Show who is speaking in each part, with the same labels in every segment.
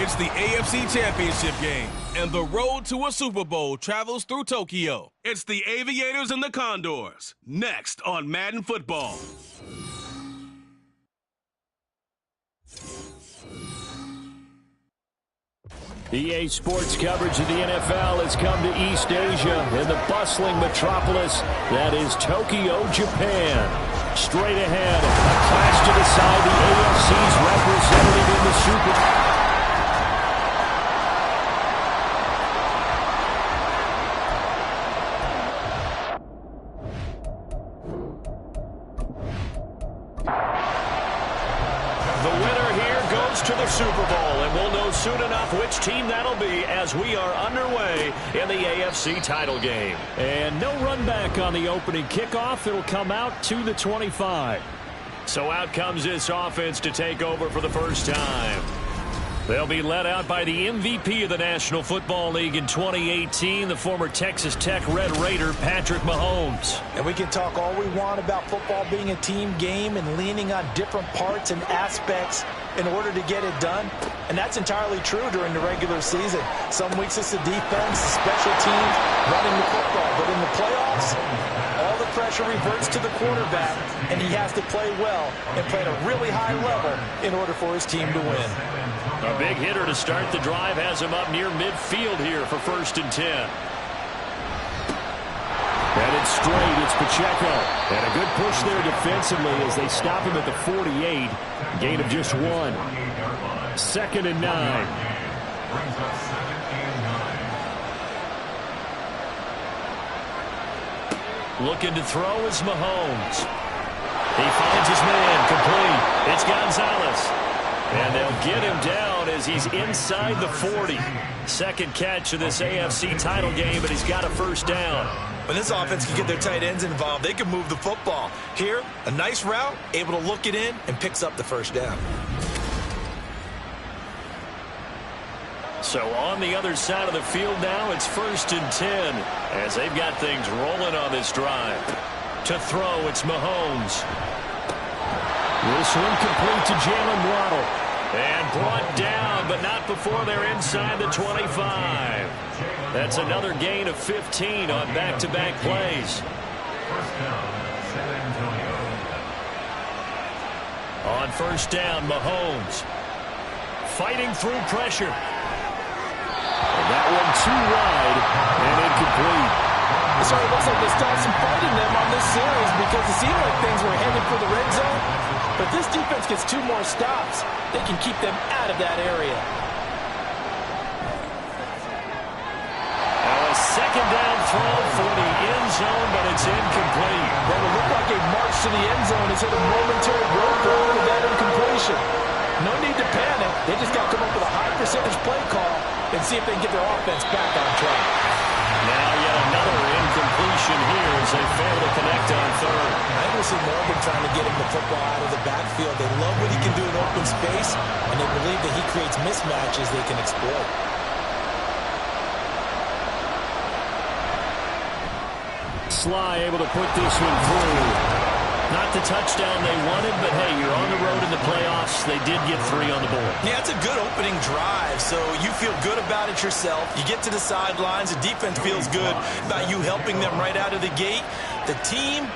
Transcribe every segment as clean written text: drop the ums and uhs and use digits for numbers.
Speaker 1: It's the AFC Championship game, and the road to a Super Bowl travels through Tokyo. It's the Aviators and the Condors, next on Madden Football.
Speaker 2: EA Sports coverage of the NFL has come to East Asia in the bustling metropolis that is Tokyo, Japan. Straight ahead, a clash to decide the AFC's representative in the Super Bowl.
Speaker 3: To the Super Bowl, and we'll know soon enough which team that'll be as we are underway in the AFC title game.
Speaker 2: And no run back on the opening kickoff. It'll come out to the 25.
Speaker 3: So out comes this offense to take over for the first time. They'll be led out by the MVP of the National Football League in 2018, the former Texas Tech Red Raider, Patrick Mahomes.
Speaker 4: And we can talk all we want about football being a team game and leaning on different parts and aspects in order to get it done. And that's entirely true during the regular season. Some weeks it's the defense, the special teams, running the football. But in the playoffs, all the pressure reverts to the quarterback, and he has to play well and play at a really high level in order for his team to win.
Speaker 3: A big hitter to start the drive has him up near midfield here for 1st and 10.
Speaker 2: Headed straight, it's Pacheco. And a good push there defensively as they stop him at the 48. Gain of just 1. 2nd and 9.
Speaker 3: Looking to throw is Mahomes. He finds his man, complete. It's Gonzalez. And they'll get him down as he's inside the 40. Second catch of this AFC title game, but he's got a first down.
Speaker 4: When this offense can get their tight ends involved, they can move the football. Here, a nice route, able to look it in, and picks up the first down.
Speaker 3: So on the other side of the field now, it's 1st and 10 as they've got things rolling on this drive. To throw, it's Mahomes.
Speaker 2: This one complete to Jalen Waddle.
Speaker 3: And brought down, but not before they're inside the 25. That's another gain of 15 on back-to-back plays. On 1st down, Mahomes fighting through pressure.
Speaker 2: And that one too wide and incomplete.
Speaker 4: It sort of looks like they still have some fight in them on this series because it seemed like things were headed for the red zone. But this defense gets 2 more stops. They can keep them out of that area.
Speaker 3: Now a 2nd down throw for the end zone, but it's incomplete.
Speaker 4: Well, it looked like a march to the end zone has hit a momentary roadblock with that incompletion. No need to panic. They just got to come up with a high percentage play call and see if they can get their offense back on track.
Speaker 3: Now yet another incompletion here as they fail to connect on 3rd.
Speaker 4: I think we'll see Morgan trying to get him the football out of the backfield. They love what he can do in open space, and they believe that he creates mismatches they can exploit.
Speaker 2: Sly able to put this one through.
Speaker 3: Not the touchdown they wanted, but hey, you're on the road in the playoffs. They did get 3 on the board.
Speaker 4: Yeah, it's a good opening drive, so you feel good about it yourself. You get to the sidelines, the defense feels good about you helping them right out of the gate. The team,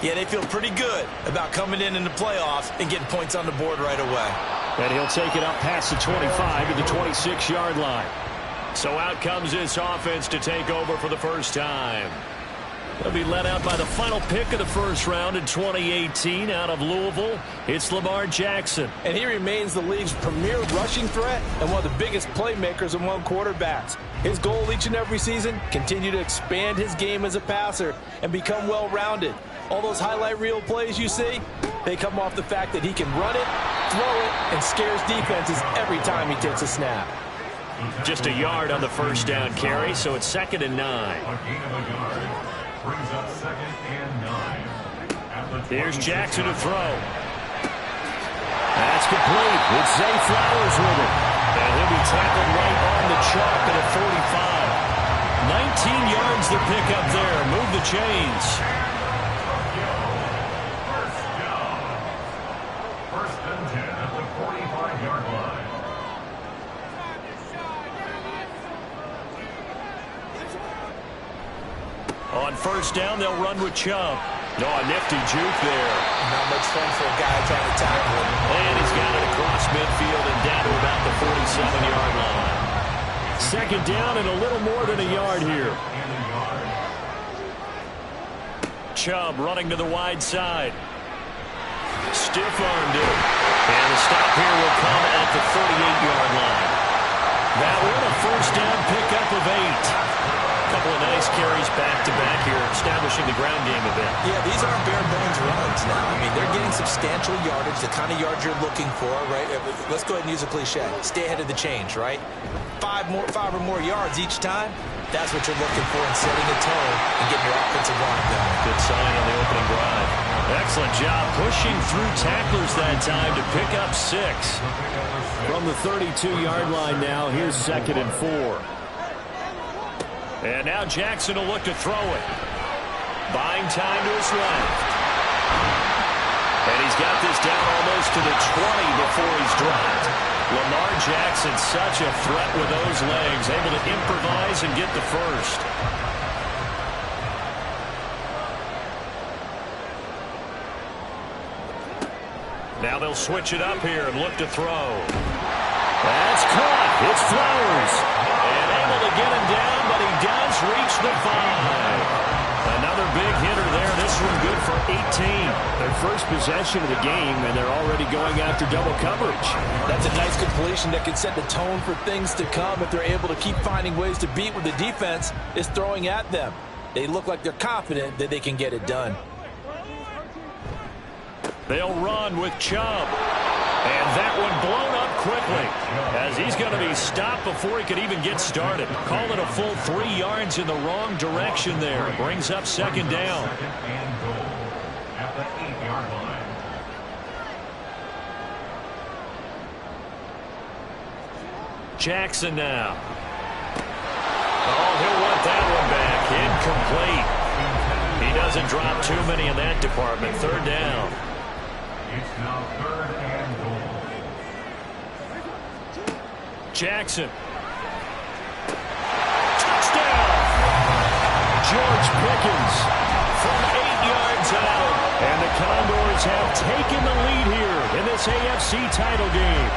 Speaker 4: yeah, they feel pretty good about coming in the playoffs and getting points on the board right away.
Speaker 2: And he'll take it up past the 25 to the 26-yard line.
Speaker 3: So out comes this offense to take over for the first time. They'll be led out by the final pick of the 1st round in 2018 out of Louisville. It's Lamar Jackson.
Speaker 4: And he remains the league's premier rushing threat and one of the biggest playmakers among quarterbacks. His goal each and every season, continue to expand his game as a passer and become well-rounded. All those highlight reel plays you see, they come off the fact that he can run it, throw it, and scares defenses every time he takes a snap.
Speaker 3: Just a yard on the 1st down carry, so it's 2nd and 9.
Speaker 5: Brings up 2nd and 9.
Speaker 3: Here's Jackson to throw.
Speaker 2: That's complete. It's Zay Flowers with it.
Speaker 3: And he'll be tackled right on the chalk at a 45. 19 yards to pick up there. Move the chains.
Speaker 5: First down. 1st and 10 at the 45-yard line.
Speaker 3: On first down, they'll run with Chubb. Oh, a nifty juke there.
Speaker 4: Not much fun for a guy trying to tackle him.
Speaker 3: And he's got it across midfield and down to about the 47-yard line.
Speaker 2: Second down and a little more than a yard here.
Speaker 3: Chubb running to the wide side. Stiff-armed it. And the stop here will come at the 38-yard line. That one a first down pickup of 8. Couple of nice carries back-to-back here, establishing the ground game a bit.
Speaker 4: Yeah, these aren't bare-bones runs now. I mean, they're getting substantial yardage, the kind of yards you're looking for, right? Let's go ahead and use a cliche. Stay ahead of the change, right? Five or more yards each time. That's what you're looking for in setting a tone and getting your offensive line going.
Speaker 3: Good sign on the opening drive. Excellent job pushing through tacklers that time to pick up 6.
Speaker 2: From the 32-yard line now, here's 2nd and 4.
Speaker 3: And now Jackson will look to throw it. Buying time to his left. And he's got this down almost to the 20 before he's dropped. Lamar Jackson, such a threat with those legs, able to improvise and get the first. Now they'll switch it up here and look to throw. That's caught. It's Flowers. And able to get him down, but he does reach the 5. Another big hitter there. This one good for 18.
Speaker 2: Their first possession of the game, and they're already going after double coverage.
Speaker 4: That's a nice completion that can set the tone for things to come if they're able to keep finding ways to beat what the defense is throwing at them. They look like they're confident that they can get it done.
Speaker 3: They'll run with Chubb. And that one blown up quickly as he's going to be stopped before he could even get started. Call it a full 3 yards in the wrong direction there. Brings up 2nd down.
Speaker 5: And goal at the 8-yard line.
Speaker 3: Jackson now. Oh, he'll want that one back. Incomplete. He doesn't drop too many in that department. 3rd down.
Speaker 5: It's now 3rd and goal.
Speaker 3: Jackson. Touchdown! George Pickens from 8 yards out. And the Condors have taken the lead here in this AFC title game.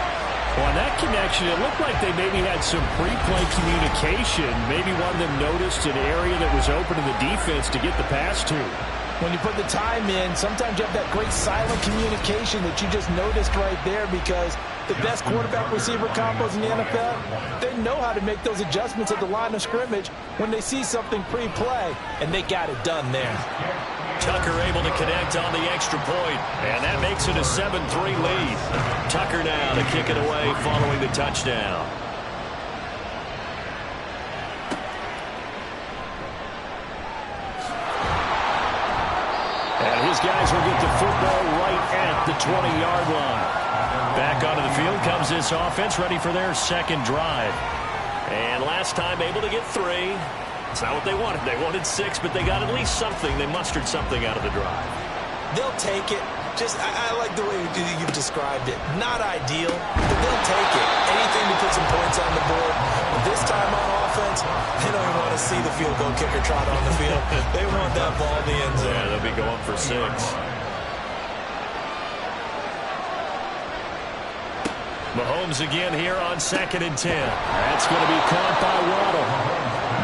Speaker 2: Well, on that connection, it looked like they maybe had some pre-play communication. Maybe one of them noticed an area that was open in the defense to get the pass to.
Speaker 4: When you put the time in, sometimes you have that great silent communication that you just noticed right there, because the best quarterback-receiver combos in the NFL, they know how to make those adjustments at the line of scrimmage when they see something pre-play, and they got it done there.
Speaker 3: Tucker able to connect on the extra point, and that makes it a 7-3 lead. Tucker now to kick it away following the touchdown. And his guys will get the football right at the 20-yard line. Back onto the field comes this offense, ready for their 2nd drive. And last time able to get 3. It's not what they wanted. They wanted 6, but they got at least something. They mustered something out of the drive.
Speaker 4: They'll take it. I like the way you've described it. Not ideal, but they'll take it. Anything to put some points on the board. But this time on offense, they don't even want to see the field goal kicker trot on the field. They want that ball in the end zone.
Speaker 3: Yeah, they'll be going for 6. Mahomes again here on 2nd and 10.
Speaker 2: That's going to be caught by Waddle.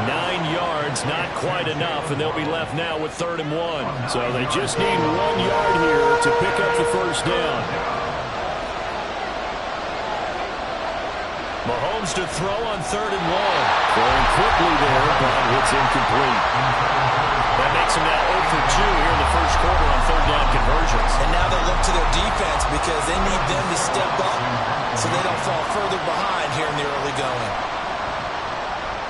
Speaker 3: 9 yards, not quite enough, and they'll be left now with 3rd and 1.
Speaker 2: So they just need 1 yard here to pick up the first down.
Speaker 3: Mahomes to throw on 3rd and 1.
Speaker 2: Going quickly there, but it's incomplete.
Speaker 3: That makes him now 0 for 2 here in the first quarter on 3rd down conversions.
Speaker 4: And now they look to their defense because they need them to step up so they don't fall further behind here in the early going.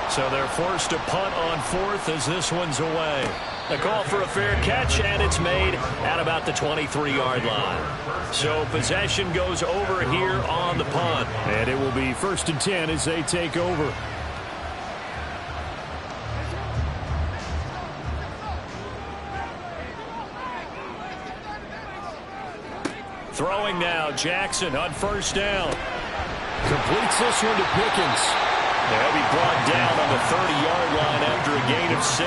Speaker 3: So they're forced to punt on 4th as this one's away. A call for a fair catch, and it's made at about the 23-yard line. So possession goes over here on the punt.
Speaker 2: And it will be 1st and 10 as they take over.
Speaker 3: Throwing now, Jackson on 1st down.
Speaker 2: Completes this one to Pickens.
Speaker 3: They'll be brought down on the 30-yard line after a gain of 6.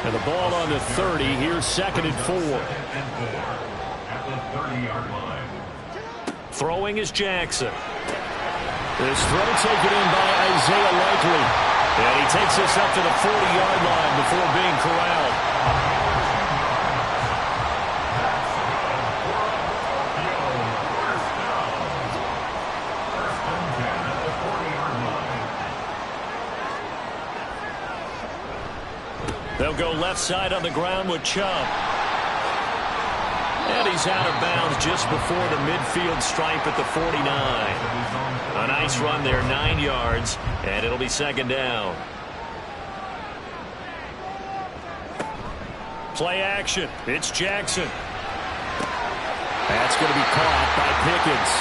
Speaker 2: And the ball on the 30. Here's 2nd and 4.
Speaker 5: At the 30-yard line.
Speaker 3: Throwing is Jackson.
Speaker 2: This throw taken in by Isaiah Likely.
Speaker 3: And he takes us up to the 40-yard line before being corralled. They'll go left side on the ground with Chubb. And he's out of bounds just before the midfield stripe at the 49. A nice run there, 9 yards, and it'll be 2nd down. Play action. It's Jackson.
Speaker 2: That's going to be caught by Pickens.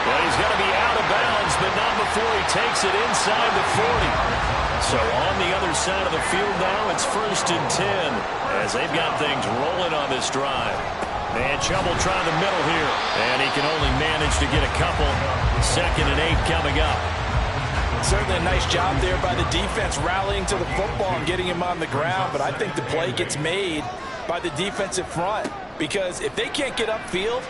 Speaker 3: Well, he's going to be out of bounds, but not before he takes it inside the 40. So on the other side of the field now, it's 1st and 10 as they've got things rolling on this drive. And Chubb will try the middle here, and he can only manage to get a couple. 2nd and 8 coming up.
Speaker 4: Certainly a nice job there by the defense rallying to the football and getting him on the ground, but I think the play gets made by the defensive front because if they can't get upfield,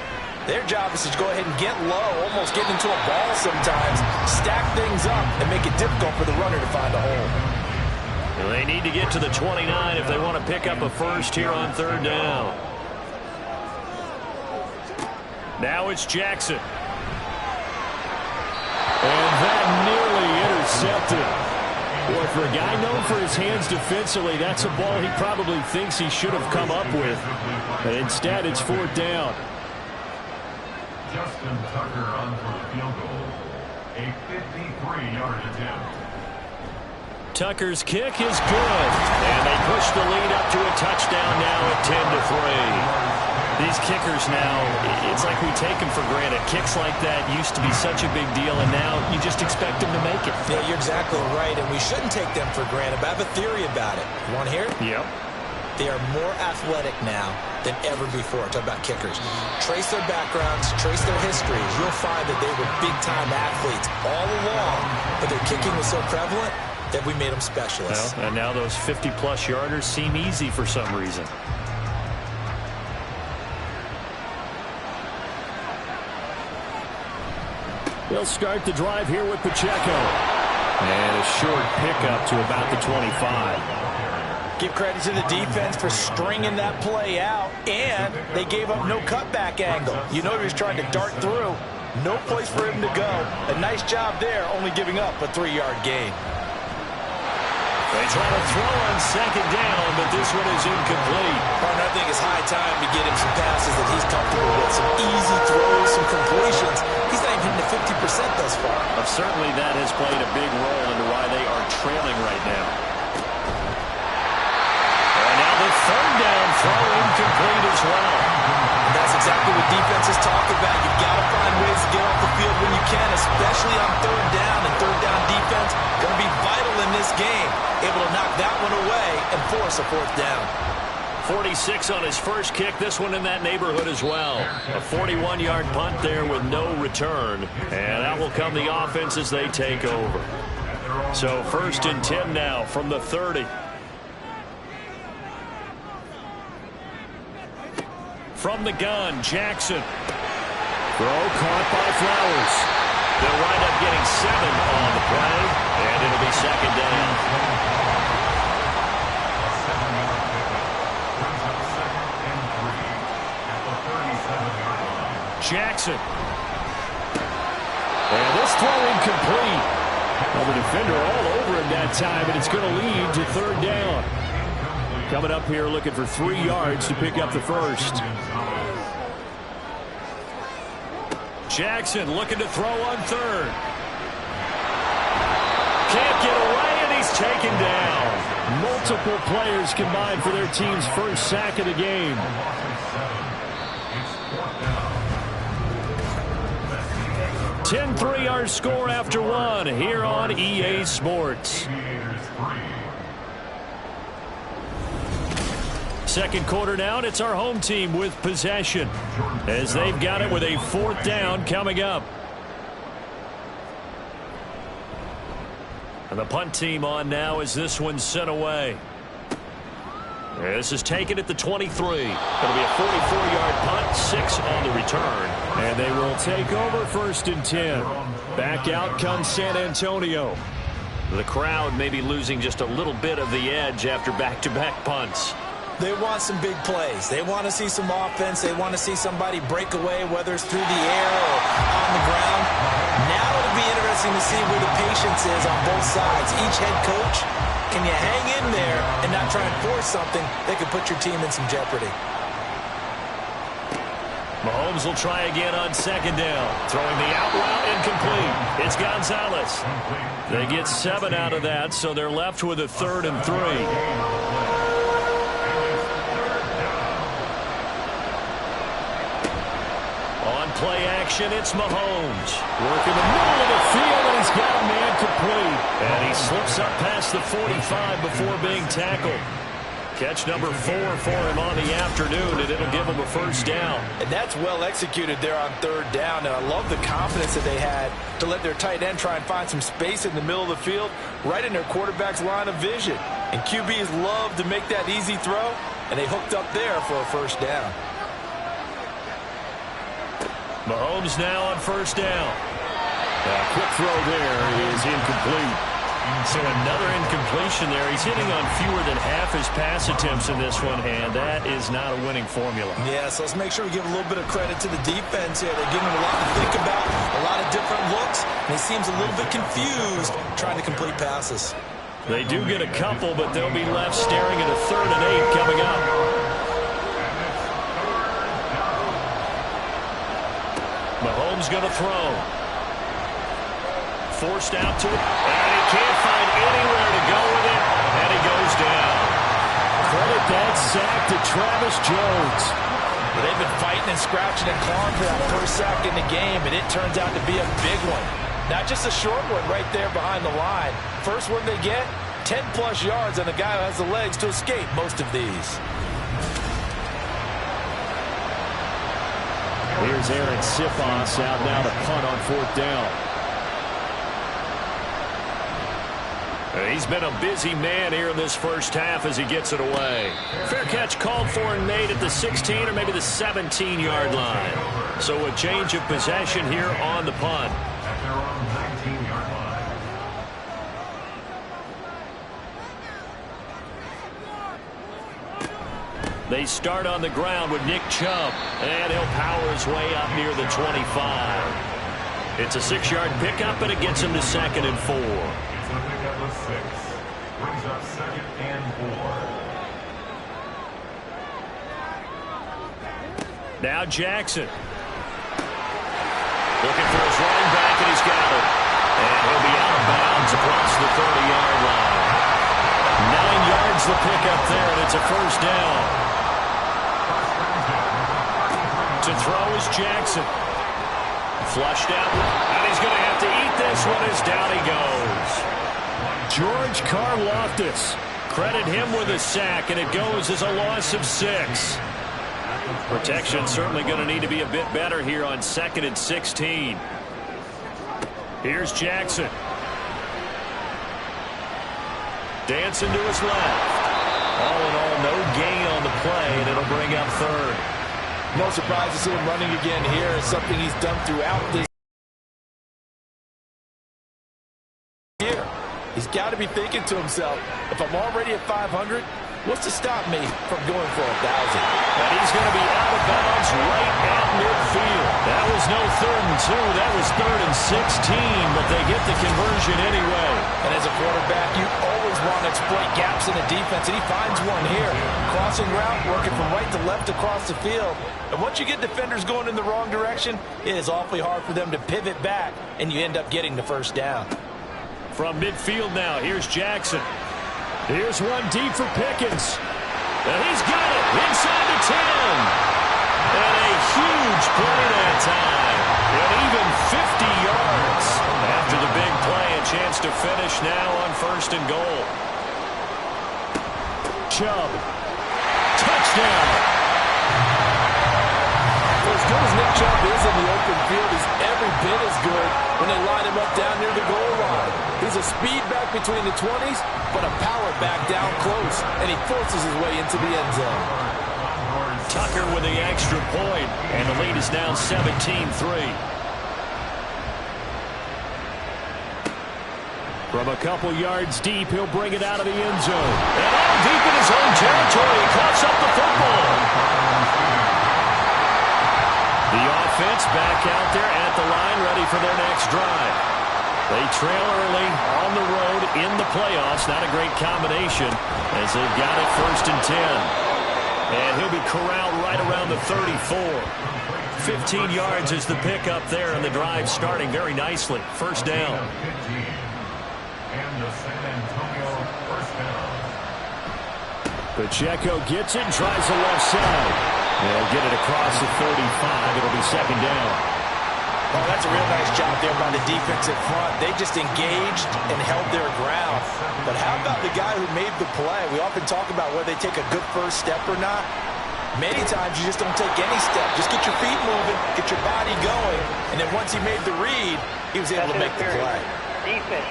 Speaker 4: their job is to go ahead and get low, almost get into a ball sometimes, stack things up, and make it difficult for the runner to find a hole.
Speaker 3: Well, they need to get to the 29 if they want to pick up a first here on 3rd down. Now it's Jackson.
Speaker 2: And that nearly intercepted. Boy, for a guy known for his hands defensively, that's a ball he probably thinks he should have come up with. But instead, it's 4th down.
Speaker 5: Justin Tucker on for the field goal. A 53-yard attempt.
Speaker 3: Tucker's kick is good. And they push the lead up to a touchdown now at 10-3. These kickers now, it's like we take them for granted. Kicks like that used to be such a big deal, and now you just expect them to make it.
Speaker 4: Yeah, you're exactly right, and we shouldn't take them for granted. But I have a theory about it. You want to hear it?
Speaker 3: Yep.
Speaker 4: They are more athletic now than ever before. Talk about kickers. Trace their backgrounds, trace their histories. You'll find that they were big-time athletes all along, but their kicking was so prevalent that we made them specialists.
Speaker 3: Well, and now those 50-plus yarders seem easy for some reason.
Speaker 2: They'll start the drive here with Pacheco. And a short pickup to about the 25.
Speaker 4: Give credit to the defense for stringing that play out, and they gave up no cutback angle. You know he was trying to dart through. No place for him to go. A nice job there, only giving up a 3-yard gain.
Speaker 3: They try to throw on 2nd down, but this one is incomplete.
Speaker 4: Partner, I think it's high time to get him some passes that he's comfortable with. Some easy throws, some completions. He's not even hitting the 50% thus far.
Speaker 3: But certainly that has played a big role into why they are trailing right now. And now the 3rd down throw incomplete as well.
Speaker 4: And that's exactly what defenses talk about. You've got to find ways to get off the field when you can, especially on 3rd down. And 3rd down defense going to be vital in this game. Able to knock that one away and force a 4th down.
Speaker 3: 46 on his first kick. This one in that neighborhood as well. A 41-yard punt there with no return. And that will come the offense as they take over. So 1st and 10 now from the 30. From the gun, Jackson.
Speaker 2: Throw caught by Flowers.
Speaker 3: They'll wind up getting 7 on the play, and it'll be 2nd down. Jackson.
Speaker 2: And this throw incomplete. Well, the defender all over him that time, and it's going to lead to 3rd down. Coming up here looking for 3 yards to pick up the first.
Speaker 3: Jackson looking to throw on 3rd. Can't get away, and he's taken down.
Speaker 2: Multiple players combined for their team's first sack of the game.
Speaker 3: 10-3 our score after 1 here on EA Sports. Second quarter now, and it's our home team with possession as they've got it with a 4th down coming up. And the punt team on now as this one's sent away. This is taken at the 23. It'll be a 44-yard punt, 6 on the return.
Speaker 2: And they will take over 1st and 10. Back out comes San Antonio.
Speaker 3: The crowd may be losing just a little bit of the edge after back-to-back punts.
Speaker 4: They want some big plays. They want to see some offense. They want to see somebody break away, whether it's through the air or on the ground. Now it'll be interesting to see where the patience is on both sides. Each head coach, can you hang in there and not try and force something that could put your team in some jeopardy?
Speaker 3: Mahomes will try again on 2nd down. Throwing the out route incomplete. It's Gonzalez. They get 7 out of that, so they're left with a 3rd and 3. Play action, it's Mahomes.
Speaker 2: Working the middle of the field, and he's got a man complete.
Speaker 3: And he slips up past the 45 before being tackled. Catch number 4 for him on the afternoon, and it'll give him a 1st down.
Speaker 4: And that's well executed there on 3rd down. And I love the confidence that they had to let their tight end try and find some space in the middle of the field, right in their quarterback's line of vision. And QBs love to make that easy throw, and they hooked up there for a 1st down.
Speaker 3: Mahomes now on 1st down.
Speaker 2: A quick throw there is incomplete.
Speaker 3: So another incompletion there. He's hitting on fewer than half his pass attempts in this one, and that is not a winning formula.
Speaker 4: Yeah, so let's make sure we give a little bit of credit to the defense here. They're giving him a lot to think about, a lot of different looks, and he seems a little bit confused trying to complete passes.
Speaker 3: They do get a couple, but they'll be left staring at a 3rd and 8 coming up. Mahomes going to throw. Forced out to it, and he can't find anywhere to go with it, and he goes down.
Speaker 2: Credit that sack to Travis Jones.
Speaker 4: They've been fighting and scratching and clawing for that 1st sack in the game, and it turns out to be a big one. Not just a short one right there behind the line. First one they get, 10-plus yards on the guy who has the legs to escape most of these.
Speaker 2: Here's Aaron Sifos out now to punt on 4th down.
Speaker 3: He's been a busy man here in this 1st half as he gets it away. Fair catch called for and made at the 16 or maybe the 17-yard line. So a change of possession here on the punt.
Speaker 5: At their own 19-yard line.
Speaker 3: They start on the ground with Nick Chubb, and he'll power his way up near the 25. It's a 6-yard pickup, and it gets him to 2nd and 4.
Speaker 5: It's a pickup of 6. Brings up 2nd and 4.
Speaker 3: Now Jackson. Looking for his running back, and he's got it. And he'll be out of bounds across the 30-yard line. 9 yards the pickup there, and it's a 1st down. To throw is Jackson. Flushed out, and he's going to have to eat this one as down he goes.
Speaker 2: George Karlaftis.
Speaker 3: Credit him with a sack, and it goes as a loss of 6. Protection certainly going to need to be a bit better here on 2nd and 16. Here's Jackson. Dancing to his left. All in all, no gain on the play, and it'll bring up 3rd.
Speaker 4: No surprise to see him running again here. It's something he's done throughout this year. He's got to be thinking to himself, if I'm already at 500, what's to stop me from going for 1,000?
Speaker 3: And he's going to be out of bounds right at midfield. That was no 3rd and 2. That was 3rd and 16, but they get the conversion anyway.
Speaker 4: And as a quarterback, you always want to exploit gaps in the defense, and he finds one here. Crossing route, working from right to left across the field. And once you get defenders going in the wrong direction, it is awfully hard for them to pivot back, and you end up getting the 1st down.
Speaker 3: From midfield now, here's Jackson. Here's one deep for Pickens. And he's got it inside the 10. And a huge play that time. And even 50 yards. After the big play, a chance to finish now on 1st and goal. Chubb. Touchdown.
Speaker 4: As good as Nick Chubb is in the open field, he's every bit as good when they line him up down near the goal line. He's uses a speed back between the 20s, but a power back down close, and he forces his way into the end zone.
Speaker 3: Tucker with the extra point, and the lead is now 17-3.
Speaker 2: From a couple yards deep, he'll bring it out of the end zone.
Speaker 3: And out deep in his own territory, he coughs up the football. The offense back out there at the line, ready for their next drive. They trail early on the road in the playoffs. Not a great combination as they've got it 1st and 10. And he'll be corralled right around the 34. 15 yards is the pickup there, and the drive starting very nicely. 1st down.
Speaker 5: And the San Antonio first down.
Speaker 2: Pacheco gets it and tries the left side. They'll get it across the 35. It'll be 2nd down.
Speaker 4: Oh, that's a real nice job there by the defensive front. They just engaged and held their ground. But how about the guy who made the play? We often talk about whether they take a good first step or not. Many times you just don't take any step. Just get your feet moving, get your body going, and then once he made the read, he was able to make the play.
Speaker 6: Defense.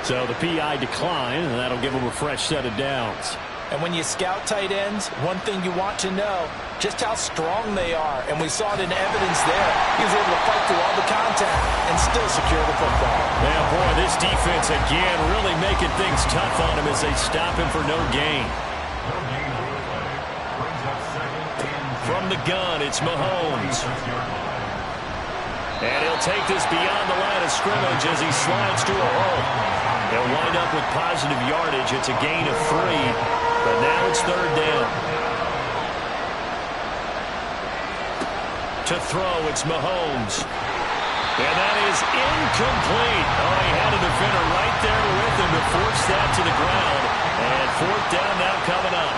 Speaker 2: So the PI decline, and that'll give them a fresh set of downs.
Speaker 4: And when you scout tight ends, one thing you want to know, just how strong they are. And we saw it in evidence there. He was able to fight through all the contact and still secure the football.
Speaker 3: Yeah, boy, this defense again really making things tough on him as they stop him for no gain.
Speaker 5: No gain on the play. Brings up 2nd and 10.
Speaker 3: From the gun, it's Mahomes. And he'll take this beyond the line of scrimmage as he slides to a hole. They'll wind up with positive yardage. It's a gain of 3, but now it's 3rd down. To throw, it's Mahomes. And that is incomplete. Oh, he had a defender right there with him to force that to the ground. And 4th down now coming up.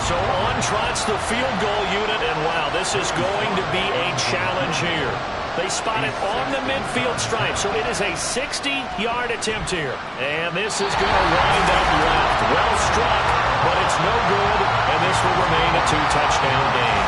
Speaker 3: So on trots the field goal unit, and wow, this is going to be a challenge here. They spot it on the midfield stripe, so it is a 60-yard attempt here. And this is going to wind up left. Well struck, but it's no good, and this will remain a 2-touchdown game.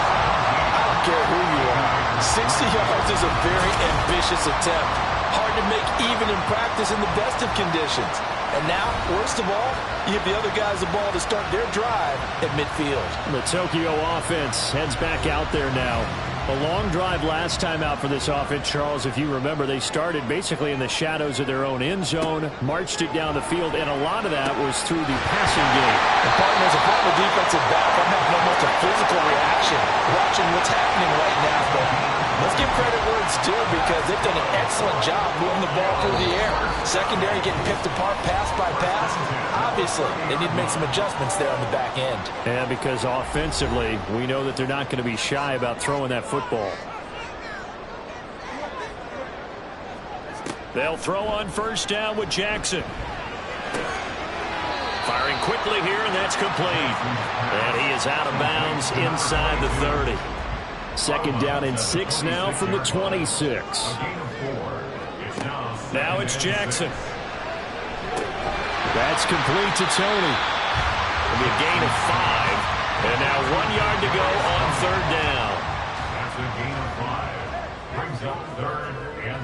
Speaker 4: I don't care who you are. 60 yards is a very ambitious attempt. Hard to make even in practice in the best of conditions. And now, worst of all, you give the other guys the ball to start their drive at midfield.
Speaker 2: The Tokyo offense heads back out there now. A long drive last time out for this offense, Charles. If you remember, they started basically in the shadows of their own end zone, marched it down the field, and a lot of that was through the passing game.
Speaker 4: And partners, if I'm a defensive back, I'm having almost a physical reaction watching what's happening right now. But let's give credit where it's due because they've done an excellent job moving the ball through the air. Secondary getting picked apart pass by pass. Obviously, they need to make some adjustments there on the back end.
Speaker 2: And because offensively, we know that they're not going to be shy about throwing that football.
Speaker 3: They'll throw on 1st down with Jackson. Firing quickly here, and that's complete. And he is out of bounds inside the 30.
Speaker 2: 2nd down and 6 now from the 26.
Speaker 3: Now it's Jackson.
Speaker 2: That's complete to Tony.
Speaker 3: It'll be a gain of 5. And now 1 yard to go on 3rd down.
Speaker 5: That's a gain of 5. Brings up 3rd and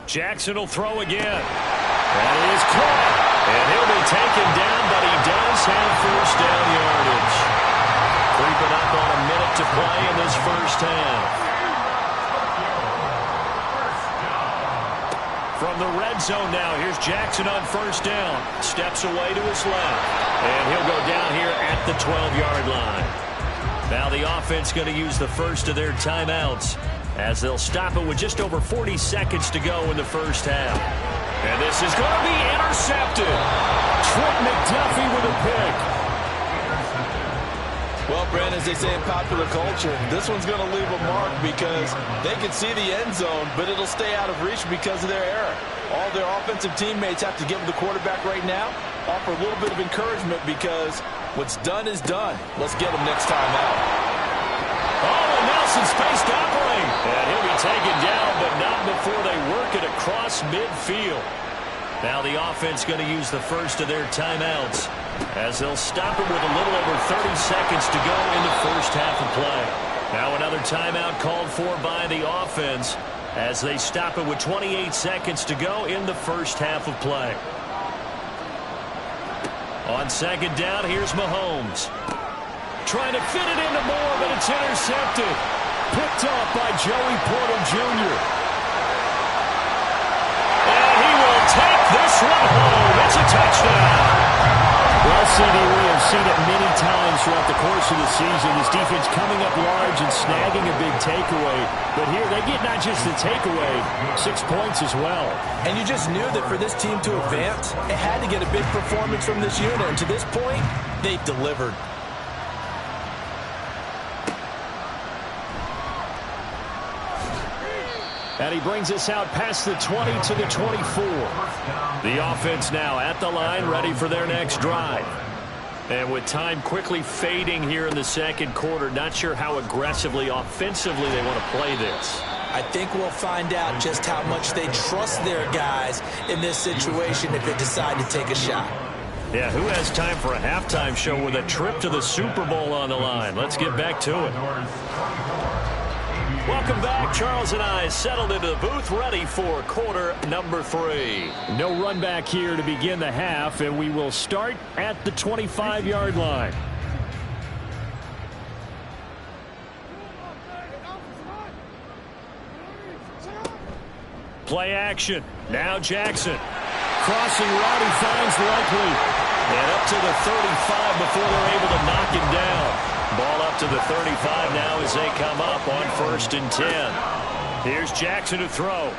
Speaker 5: 1.
Speaker 3: Jackson will throw again. That is caught. And he'll be taken down, but he does have 1st down yardage. Creeping up on a minute to play in this 1st half. From the red zone now, here's Jackson on 1st down. Steps away to his left. And he'll go down here at the 12-yard line. Now the offense going to use the first of their timeouts as they'll stop it with just over 40 seconds to go in the 1st half. And this is going to be intercepted. Trent McDuffie with a pick.
Speaker 4: Well, Brent, as they say in popular culture, this one's going to leave a mark because they can see the end zone, but it'll stay out of reach because of their error. All their offensive teammates have to give the quarterback right now, offer a little bit of encouragement because what's done is done. Let's get them next time out.
Speaker 3: Oh, and Nelson spaced operate. And he'll be taken down, but not before they work it across midfield. Now the offense going to use the first of their timeouts as they'll stop it with a little over 30 seconds to go in the 1st half of play. Now another timeout called for by the offense as they stop it with 28 seconds to go in the first half of play. On second down, here's Mahomes. Trying to fit it into Moore, but it's intercepted. Picked up by Joey Porter Jr. And he will take this one home. It's a touchdown.
Speaker 2: Well, CD, we have seen it many times throughout the course of the season. This defense coming up large and snagging a big takeaway. But here they get not just the takeaway, 6 points as well.
Speaker 4: And you just knew that for this team to advance, it had to get a big performance from this unit. And to this point, they've delivered.
Speaker 2: And he brings us out past the 20 to the 24.
Speaker 3: The offense now at the line, ready for their next drive. And with time quickly fading here in the second quarter, not sure how aggressively, offensively they want to play this.
Speaker 4: I think we'll find out just how much they trust their guys in this situation if they decide to take a shot.
Speaker 3: Yeah, who has time for a halftime show with a trip to the Super Bowl on the line? Let's get back to it. Welcome back. Charles and I settled into the booth, ready for quarter number 3.
Speaker 2: No run back here to begin the half, and we will start at the 25-yard line.
Speaker 3: Play action. Now Jackson.
Speaker 2: Crossing route, he finds Likely.
Speaker 3: And up to the 35 before they're able to knock him down. Ball up to the 35 now as they come up on 1st and 10. Here's Jackson to throw.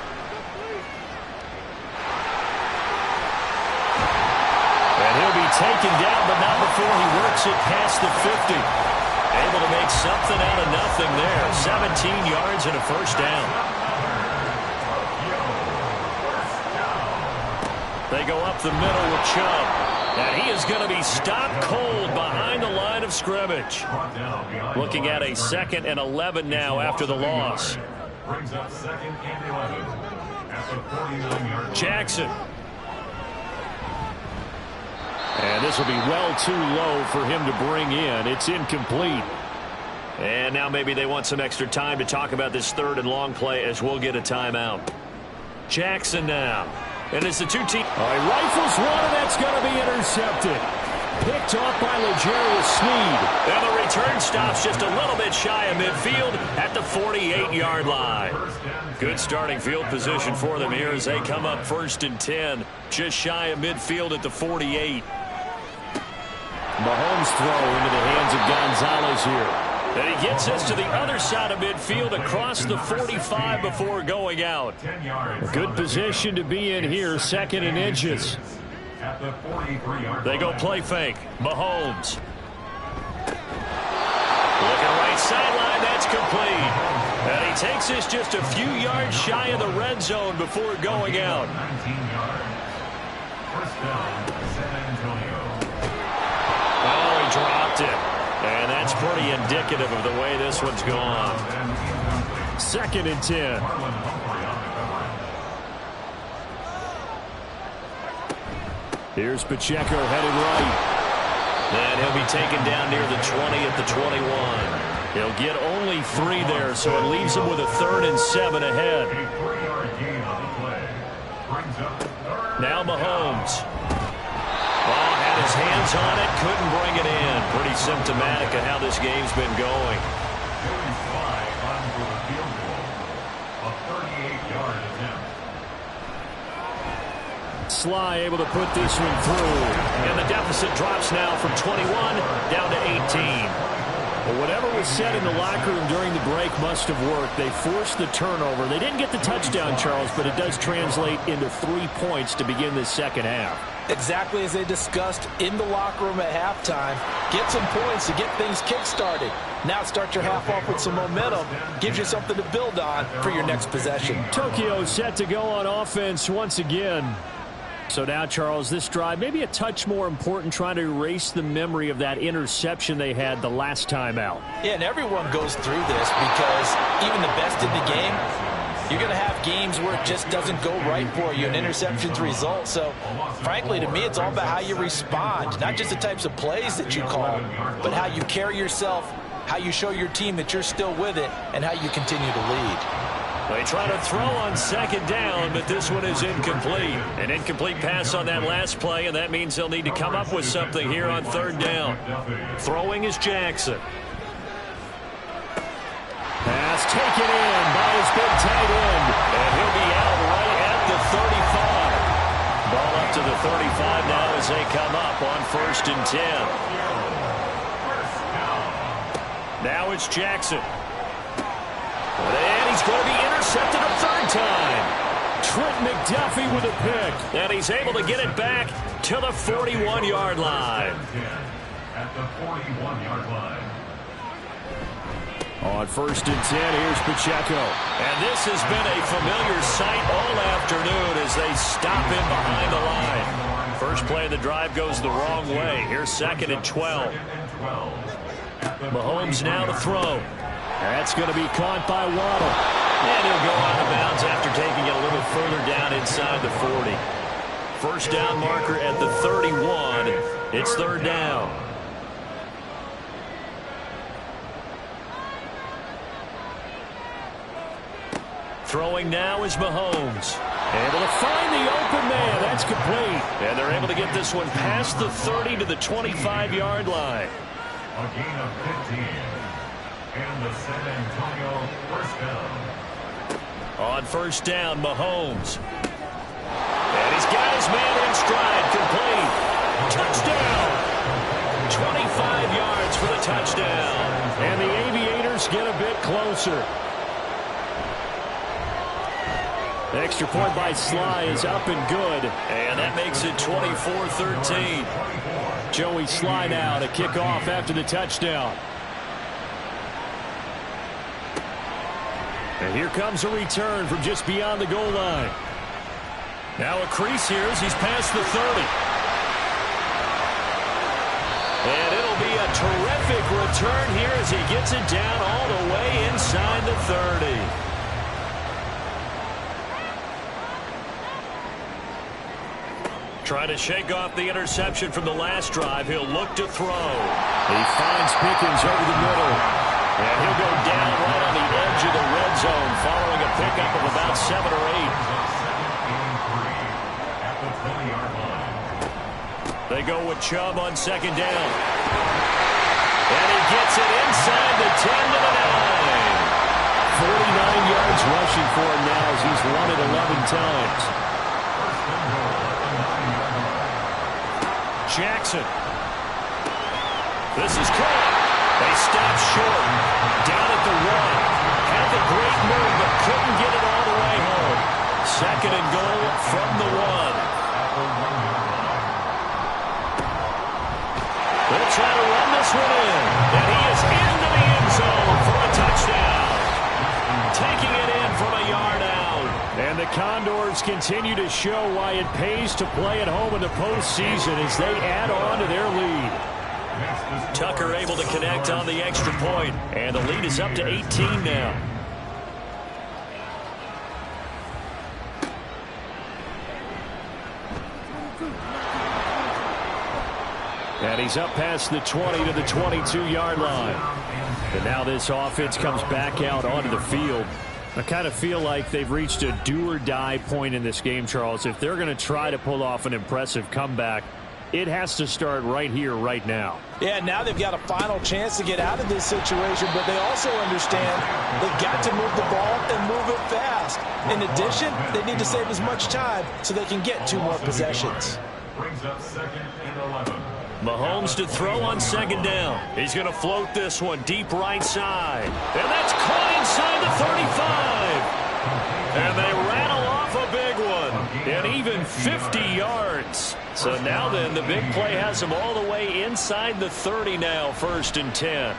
Speaker 3: And he'll be taken down, but not before he works it past the 50. Able to make something out of nothing there. 17 yards and a first down. They go up the middle with Chubb. And he is going to be stopped cold behind the line of scrimmage. Looking at a 2nd and 11 now after the loss. Jackson.
Speaker 2: And this will be well too low for him to bring in. It's incomplete.
Speaker 3: And now maybe they want some extra time to talk about this 3rd and long play as we'll get a timeout. Jackson now. And it's the two teams.
Speaker 2: He rifles one, and that's going to be intercepted. Picked off by L'Jarius Sneed.
Speaker 3: And the return stops just a little bit shy of midfield at the 48-yard line. Good starting field position for them here as they come up 1st and 10. Just shy of midfield at the 48.
Speaker 2: Mahomes throw into the hands of Gonzalez here.
Speaker 3: And he gets us to the other side of midfield across the 45 before going out.
Speaker 2: A good position to be in here, 2nd and inches.
Speaker 3: They go play fake. Mahomes. Looking right sideline, that's complete. And he takes us just a few yards shy of the red zone before going out. Oh, he dropped it. And that's pretty indicative of the way this one's gone.
Speaker 2: 2nd and 10. Here's Pacheco headed right.
Speaker 3: And he'll be taken down near the 20 at the 21. He'll get only 3 there, so it leaves him with a 3rd and 7 ahead. Now Mahomes. Ball had his hands on it, couldn't bring it in. Pretty symptomatic of how this game's been going.
Speaker 2: Sly able to put this one through.
Speaker 3: And the deficit drops now from 21 down to 18.
Speaker 2: Well, whatever was said in the locker room during the break must have worked. They forced the turnover. They didn't get the touchdown, Charles, but it does translate into 3 points to begin this second half.
Speaker 4: Exactly as they discussed in the locker room at halftime. Get some points to get things kick-started. Now start your half off with some momentum. Gives you something to build on for your next possession.
Speaker 2: Tokyo set to go on offense once again. So now, Charles, this drive maybe a touch more important, trying to erase the memory of that interception they had the last time out.
Speaker 4: Yeah, and everyone goes through this because even the best in the game, you're going to have games where it just doesn't go right for you, and interceptions result. So, frankly, to me, it's all about how you respond, not just the types of plays that you call, but how you carry yourself how you show your team that you're still with it, and how you continue to lead.
Speaker 3: They try to throw on second down, but this one is incomplete. An incomplete pass on that last play, and that means they'll need to come up with something here on third down. Throwing is Jackson.
Speaker 2: Pass taken in by his big tight end.
Speaker 3: And he'll be out right at the 35. Ball up to the 35 now as they come up on 1st and 10. Now it's Jackson. And he's going to be intercepted a third time.
Speaker 2: Trent McDuffie with a pick.
Speaker 3: And he's able to get it back to the 41-yard line.
Speaker 5: At the 41-yard line.
Speaker 2: On 1st and 10, here's Pacheco.
Speaker 3: And this has been a familiar sight all afternoon as they stop him behind the line. First play of the drive goes the wrong way. Here's 2nd and 12. Mahomes now to throw.
Speaker 2: That's going to be caught by Waddle.
Speaker 3: And he'll go out of bounds after taking it a little further down inside the 40. First down marker at the 31. It's third down. Throwing now is Mahomes.
Speaker 2: Able to find the open man. That's complete.
Speaker 3: And they're able to get this one past the 30 to the 25-yard line.
Speaker 5: A gain of 15. And the San Antonio first down.
Speaker 3: On first down, Mahomes. And he's got his man in stride. Complete. Touchdown. 25 yards for the touchdown.
Speaker 2: And the Aviators get a bit closer. The extra point by Sly is up and good.
Speaker 3: And that makes it 24-13.
Speaker 2: Joey Sly now to kick off after the touchdown. And here comes a return from just beyond the goal line.
Speaker 3: Now a crease here as he's past the 30. And it'll be a terrific return here as he gets it down all the way inside the 30. Trying to shake off the interception from the last drive. He'll look to throw.
Speaker 2: He finds Pickens over the middle.
Speaker 3: And he'll go down right on the edge of the red zone following a pickup of about 7 or 8. They go with Chubb on second down. And he gets it inside the 10 to the 9.
Speaker 2: 49 yards rushing for him now as he's run it 11 times.
Speaker 3: Jackson. This is caught. They stop short. Down at the 1. Had the great move, but couldn't get it all the way home. 2nd and goal from the 1. They'll try to run this one in. And he is into the end zone for a touchdown. Taking it in from a yard out.
Speaker 2: And the Condors continue to show why it pays to play at home in the postseason as they add on to their lead.
Speaker 3: Tucker able to connect on the extra point, and the lead is up to 18 now.
Speaker 2: And he's up past the 20 to the 22-yard line. And now this offense comes back out onto the field. I kind of feel like they've reached a do-or-die point in this game, Charles. If they're going to try to pull off an impressive comeback, it has to start right here, right now.
Speaker 4: Yeah, now they've got a final chance to get out of this situation, but they also understand they've got to move the ball and move it fast. In addition, they need to save as much time so they can get 2 more possessions.
Speaker 5: Brings up 2nd and 11.
Speaker 3: Mahomes to throw on second down. He's going to float this one deep right side. And that's caught inside the 35. And they rattle off a big one. And even 50 yards. So now then, the big play has them all the way inside the 30 now, 1st and 10.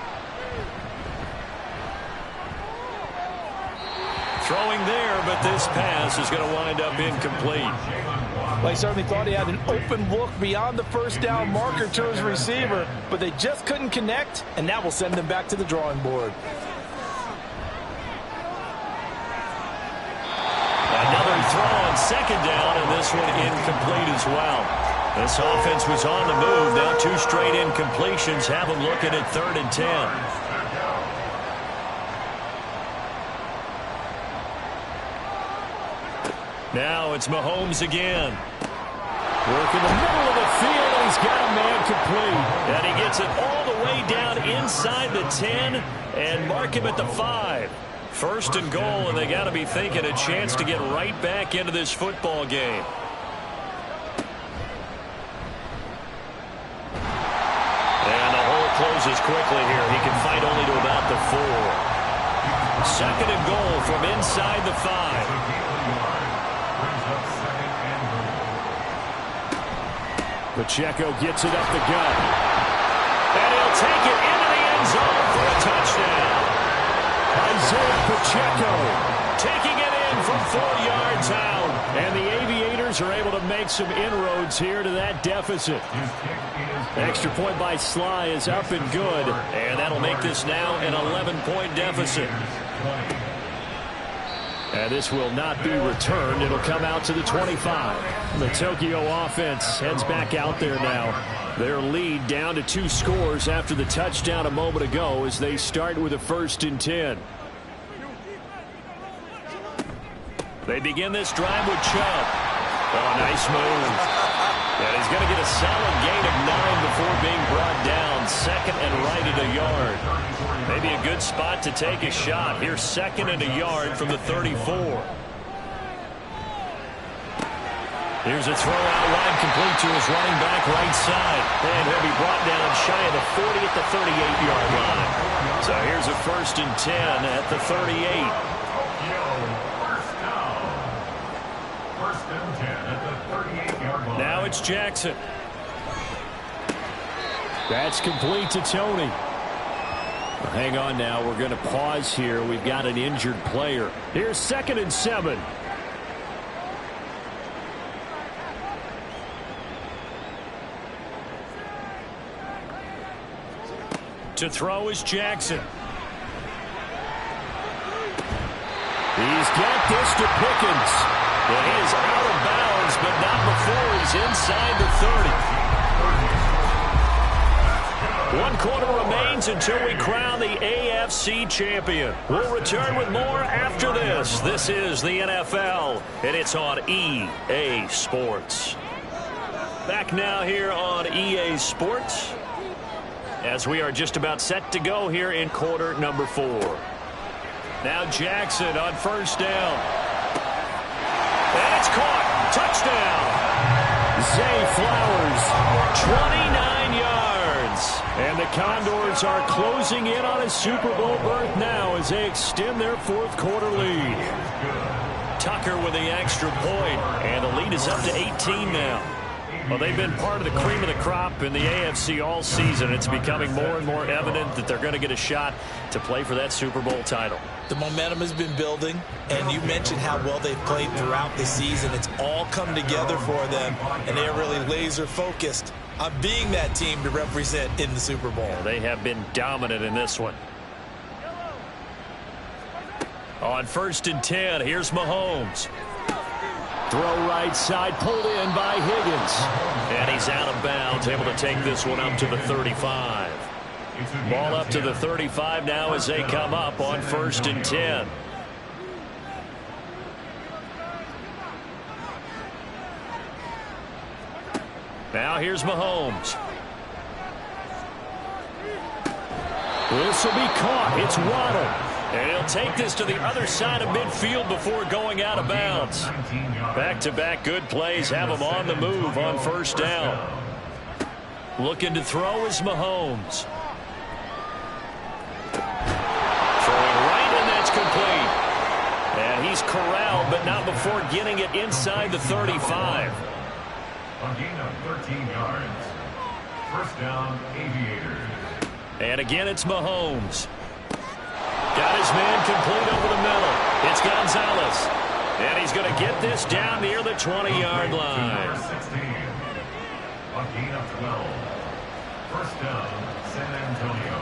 Speaker 3: Throwing there, but this pass is going to wind up incomplete.
Speaker 4: Well, he certainly thought he had an open look beyond the first down marker to his receiver, but they just couldn't connect, and that will send them back to the drawing board.
Speaker 3: Another throw on second down, and this one incomplete as well. This offense was on the move. Now 2 straight incompletions have them looking at 3rd and 10. Now it's Mahomes again. Work in the middle of the field, and he's got a man complete. And he gets it all the way down inside the 10 and mark him at the 5. First and goal, and they got to be thinking a chance to get right back into this football game. And the hole closes quickly here. He can fight only to about the 4. Second and goal from inside the 5.
Speaker 2: Pacheco gets it up the gut.
Speaker 3: And he'll take it into the end zone for a touchdown.
Speaker 2: Isaiah Pacheco
Speaker 3: taking it in from 4 yards out.
Speaker 2: And the Aviators are able to make some inroads here to that deficit. Extra point by Sly is up and good.
Speaker 3: And that'll make this now an 11-point deficit.
Speaker 2: And this will not be returned. It'll come out to the 25. The Tokyo offense heads back out there now. Their lead down to 2 scores after the touchdown a moment ago as they start with a 1st and 10.
Speaker 3: They begin this drive with Chubb. Oh, nice move. And he's going to get a solid gain of 9 before being brought down. Second and right at a yard. Maybe a good spot to take a shot. Here's second and a yard from the 34. Here's a throw out wide complete to his running back right side. And he'll be brought down shy of the 40 at the 38-yard line. So here's a 1st and 10 at the 38. Now it's Jackson.
Speaker 2: That's complete to Tony. Well, hang on now. We're going to pause here. We've got an injured player. Here's 2nd and 7.
Speaker 3: To throw is Jackson.
Speaker 2: He's got this to Pickens.
Speaker 3: And he is out of bounds, but not before he's inside the 30. 1 quarter remains until we crown the AFC champion. We'll return with more after this. This is the NFL, and it's on EA Sports. Back now here on EA Sports, as we are just about set to go here in quarter number 4. Now Jackson on 1st down. And it's caught. Touchdown.
Speaker 2: Zay Flowers.
Speaker 3: 29 yards.
Speaker 2: And the Condors are closing in on a Super Bowl berth now as they extend their 4th quarter lead.
Speaker 3: Tucker with the extra point, and the lead is up to 18 now. Well, they've been part of the cream of the crop in the AFC all season. It's becoming more and more evident that they're going to get a shot to play for that Super Bowl title.
Speaker 4: The momentum has been building, and you mentioned how well they've played throughout the season. It's all come together for them, and they're really laser-focused on being that team to represent in the Super Bowl.
Speaker 3: They have been dominant in this one. On 1st and 10, here's Mahomes.
Speaker 2: Throw right side, pulled in by Higgins.
Speaker 3: And he's out of bounds, able to take this one up to the 35. Ball up to the 35 now as they come up on 1st and 10. Now here's Mahomes.
Speaker 2: This will be caught. It's Waddle.
Speaker 3: And he'll take this to the other side of midfield before going out of bounds. Back-to-back good plays have him on the move on 1st down. Looking to throw is Mahomes. Throwing right, and that's complete. And he's corralled, but not before getting it inside the 35.
Speaker 5: A gain of 13 yards. 1st down, Aviators.
Speaker 3: And again, it's Mahomes. Got his man complete over the middle. It's Gonzalez. And he's going to get this down near the 20-yard line.
Speaker 5: 16. A gain of 12. 1st down, San Antonio.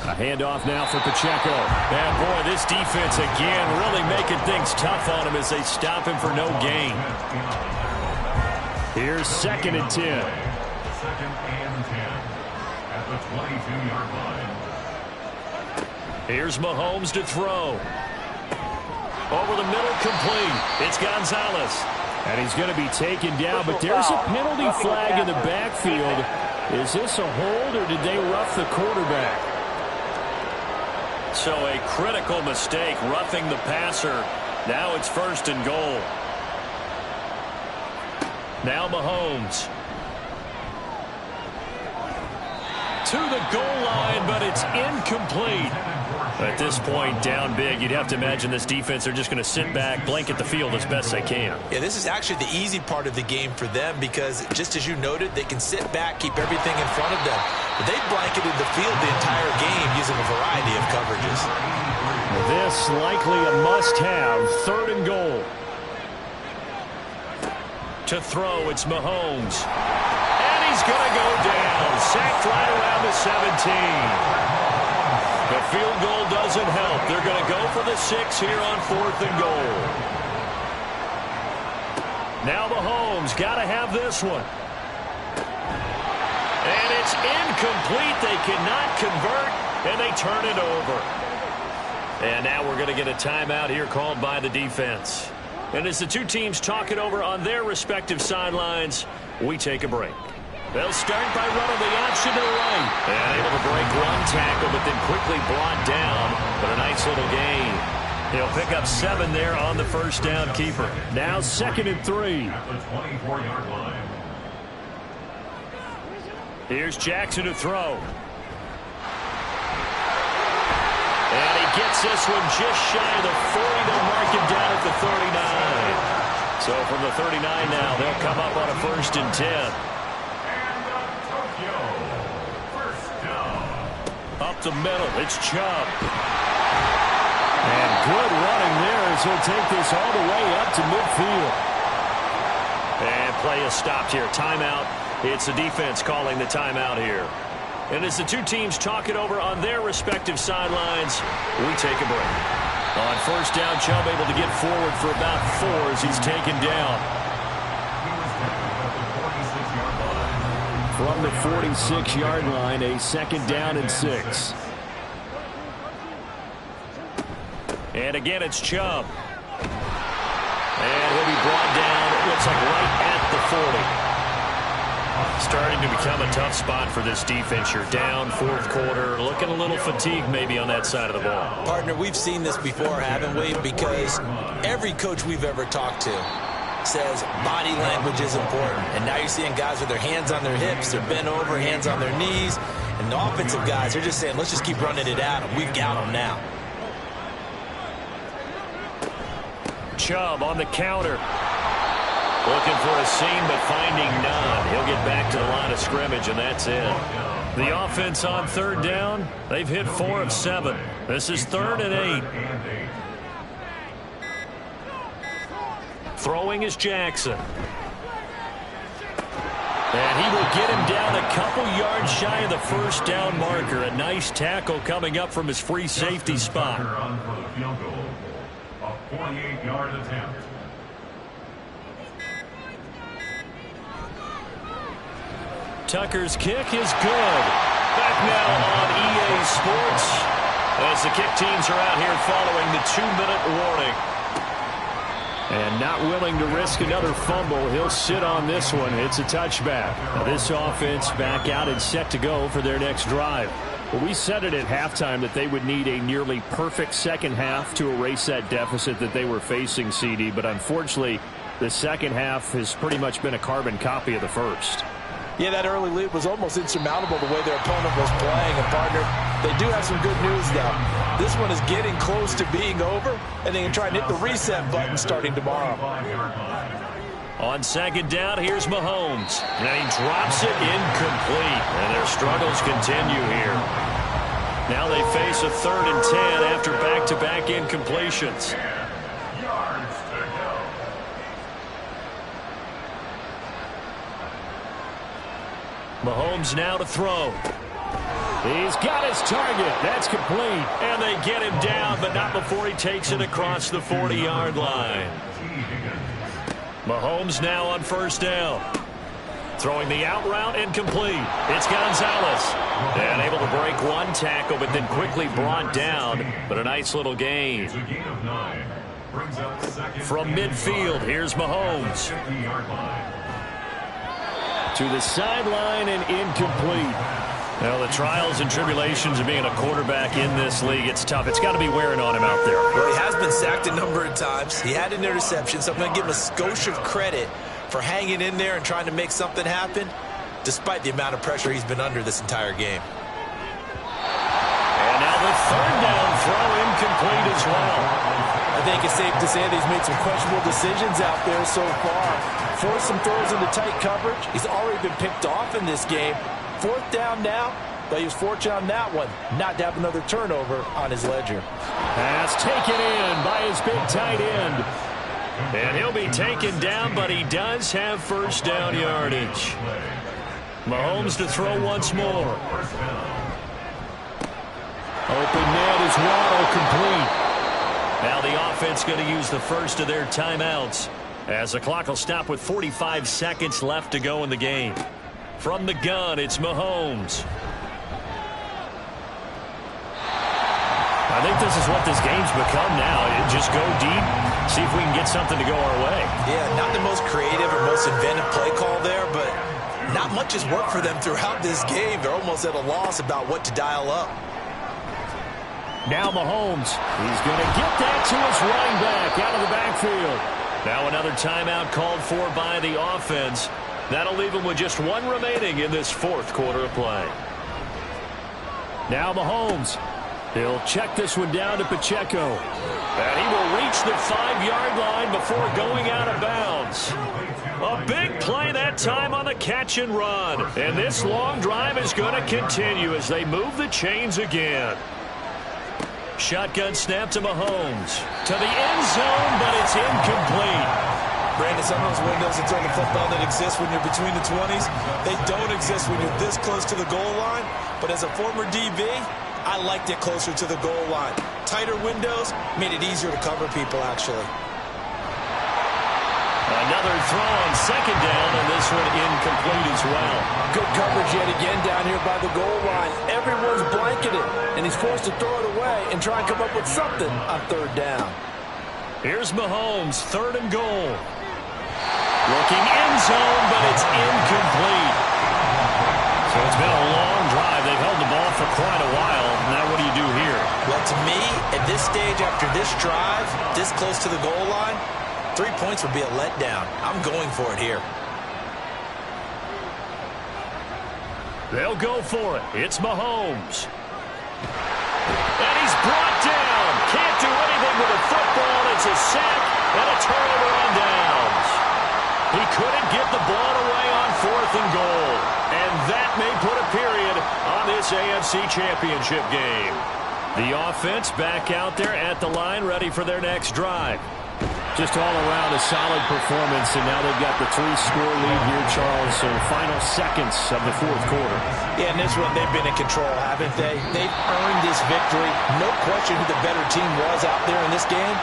Speaker 2: A handoff now for Pacheco.
Speaker 3: And boy, this defense again really making things tough on him as they stop him for no gain.
Speaker 2: Here's 2nd and 10.
Speaker 5: 2nd and 10 at the 22-yard line.
Speaker 3: Here's Mahomes to throw. Over the middle, complete. It's Gonzalez.
Speaker 2: And he's going to be taken down, but there's a penalty flag in the backfield. Is this a hold, or did they rough the quarterback?
Speaker 3: So a critical mistake, roughing the passer. Now it's 1st and goal. Now Mahomes. To the goal line, but it's incomplete. At this point, down big, you'd have to imagine this defense are just going to sit back, blanket the field as best they can.
Speaker 4: Yeah, this is actually the easy part of the game for them because, just as you noted, they can sit back, keep everything in front of them. But they blanketed the field the entire game using a variety of coverages.
Speaker 2: This likely a must-have, 3rd and goal.
Speaker 3: To throw, it's Mahomes. And he's going to go down. Sacked right around the 17. The field goal doesn't help. They're going to go for the 6 here on 4th and goal. Now Mahomes got to have this one. And it's incomplete. They cannot convert, and they turn it over. And now we're going to get a timeout here called by the defense. And as the two teams talk it over on their respective sidelines, we take a break. They'll start by running the option to the right. And able to break one tackle, but then quickly brought down. But a nice little gain. He'll pick up 7 there on the 1st down keeper.
Speaker 2: Now 2nd and 3.
Speaker 5: At the 24-yard line.
Speaker 3: Here's Jackson to throw. And he gets this one just shy of the 40. They'll mark him down at the 39. So from the 39 now, they'll come up on a 1st and 10. Up the middle, it's Chubb.
Speaker 2: And good running there as he'll take this all the way up to midfield.
Speaker 3: And play is stopped here. Timeout. It's the defense calling the timeout here. And as the two teams talk it over on their respective sidelines, we take a break. On 1st down, Chubb able to get forward for about 4 as he's taken down.
Speaker 2: From the 46-yard line, a 2nd down and 6.
Speaker 3: And again, it's Chubb. And he'll be brought down, it looks like right at the 40. Starting to become a tough spot for this defense. You're down 4th quarter, looking a little fatigued maybe on that side of the ball.
Speaker 4: Partner, we've seen this before, haven't we? Because every coach we've ever talked to says body language is important. And now you're seeing guys with their hands on their hips, they're bent over, hands on their knees. And the offensive guys are just saying, let's just keep running it at them. We've got them now.
Speaker 3: Chubb on the counter. Looking for a seam, but finding none. He'll get back to the line of scrimmage, and that's it. The offense on 3rd down, they've hit 4 of 7. This is 3rd and 8. Throwing is Jackson. And he will get him down a couple yards shy of the 1st down marker. A nice tackle coming up from his free safety spot.
Speaker 5: For the field goal, a 48-yard attempt.
Speaker 3: Tucker's kick is good. Back now on EA Sports as the kick teams are out here following the 2-minute warning.
Speaker 2: And not willing to risk another fumble. He'll sit on this one. It's a touchback. Now this offense back out and set to go for their next drive. Well, we said it at halftime that they would need a nearly perfect second half to erase that deficit that they were facing, CD. But unfortunately, the second half has pretty much been a carbon copy of the first.
Speaker 4: Yeah, that early lead was almost insurmountable the way their opponent was playing. And, partner, they do have some good news, though. This one is getting close to being over, and they can try and hit the reset button starting tomorrow.
Speaker 3: On 2nd down, here's Mahomes. And he drops it incomplete. And their struggles continue here. Now they face a 3rd and 10 after back-to-back incompletions. Mahomes now to throw.
Speaker 2: He's got his target. That's complete.
Speaker 3: And they get him down, but not before he takes it across the 40-yard line. Mahomes now on 1st down. Throwing the out route incomplete. It's Gonzalez. And able to break one tackle, but then quickly brought down. But a nice little gain.
Speaker 5: brings up second.
Speaker 3: From midfield, here's Mahomes.
Speaker 5: 50-yard line.
Speaker 2: To the sideline and incomplete.
Speaker 3: Well, the trials and tribulations of being a quarterback in this league, it's tough. It's got to be wearing on him out there.
Speaker 4: Well, he has been sacked a number of times. He had an interception, so I'm going to give him a skosh of credit for hanging in there and trying to make something happen, despite the amount of pressure he's been under this entire game.
Speaker 3: And now the third down throw incomplete as well.
Speaker 4: I think it's safe to say that he's made some questionable decisions out there so far. Forced some throws into tight coverage. He's already been picked off in this game. Fourth down now, but he was fortunate on that one not to have another turnover on his ledger.
Speaker 2: Pass taken in by his big tight end.
Speaker 3: And he'll be taken down, but he does have first down yardage. Mahomes to throw once more.
Speaker 2: Open net is Waddle, complete.
Speaker 3: Now the offense going to use the first of their timeouts, as the clock will stop with 45 seconds left to go in the game. From the gun, it's Mahomes. I think this is what this game's become now. Just go deep, see if we can get something to go our way.
Speaker 4: Yeah, not the most creative or most inventive play call there, but not much has worked for them throughout this game. They're almost at a loss about what to dial up.
Speaker 2: Now Mahomes. He's going to get that to his running back out of the backfield.
Speaker 3: Now another timeout called for by the offense. That'll leave him with just one remaining in this fourth quarter of play.
Speaker 2: Now Mahomes. He'll check this one down to Pacheco.
Speaker 3: And he will reach the 5-yard line before going out of bounds. A big play that time on the catch and run. And this long drive is going to continue as they move the chains again. Shotgun snap to Mahomes. To the end zone, but it's incomplete.
Speaker 4: Brandon, some of those windows in the football that exist when you're between the 20s, they don't exist when you're this close to the goal line. But as a former DB, I liked it closer to the goal line. Tighter windows made it easier to cover people, actually.
Speaker 3: Another throw on second down, and this one incomplete as well.
Speaker 4: Good coverage yet again down here by the goal line. Everyone's blanketed, and he's forced to throw it away and try and come up with something on third down.
Speaker 3: Here's Mahomes, third and goal. Looking end zone, but it's incomplete. So it's been a long drive. They've held the ball for quite a while. Now what do you do here?
Speaker 4: Well, to me, at this stage after this drive, this close to the goal line, 3 points would be a letdown. I'm going for it here.
Speaker 3: They'll go for it. It's Mahomes. And he's brought down. Can't do anything with the football. It's a sack and a turnover on downs. He couldn't get the ball away on fourth and goal. And that may put a period on this AFC Championship game. The offense back out there at the line, ready for their next drive.
Speaker 2: Just all around a solid performance, and now they've got the 3-score lead here, Charles. So final seconds of the fourth quarter.
Speaker 4: Yeah, in this one, they've been in control, haven't they? They've earned this victory. No question who the better team was out there in this game.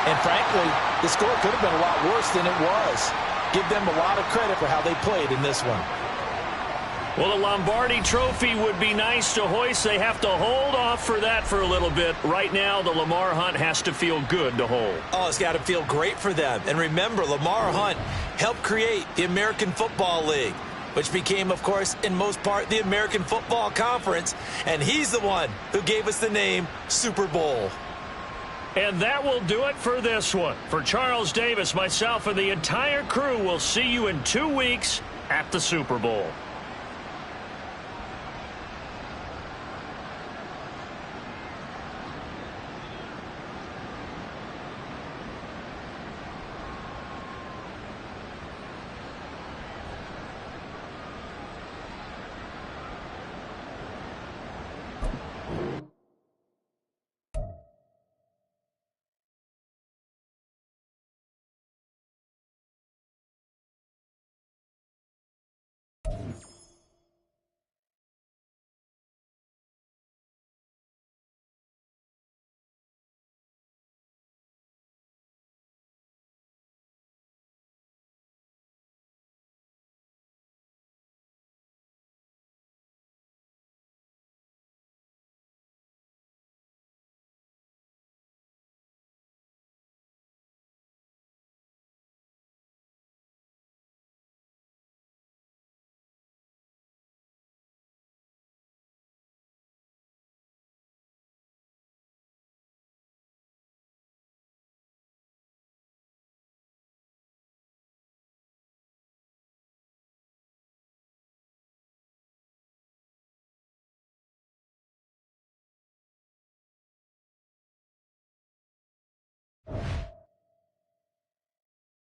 Speaker 4: And frankly, the score could have been a lot worse than it was. Give them a lot of credit for how they played in this one.
Speaker 3: Well, the Lombardi Trophy would be nice to hoist. They have to hold off for that for a little bit. Right now, the Lamar Hunt has to feel good to hold.
Speaker 4: Oh, it's got to feel great for them. And remember, Lamar Hunt helped create the American Football League, which became, of course, in most part, the American Football Conference. And he's the one who gave us the name Super Bowl.
Speaker 3: And that will do it for this one. For Charles Davis, myself, and the entire crew, we'll see you in 2 weeks at the Super Bowl.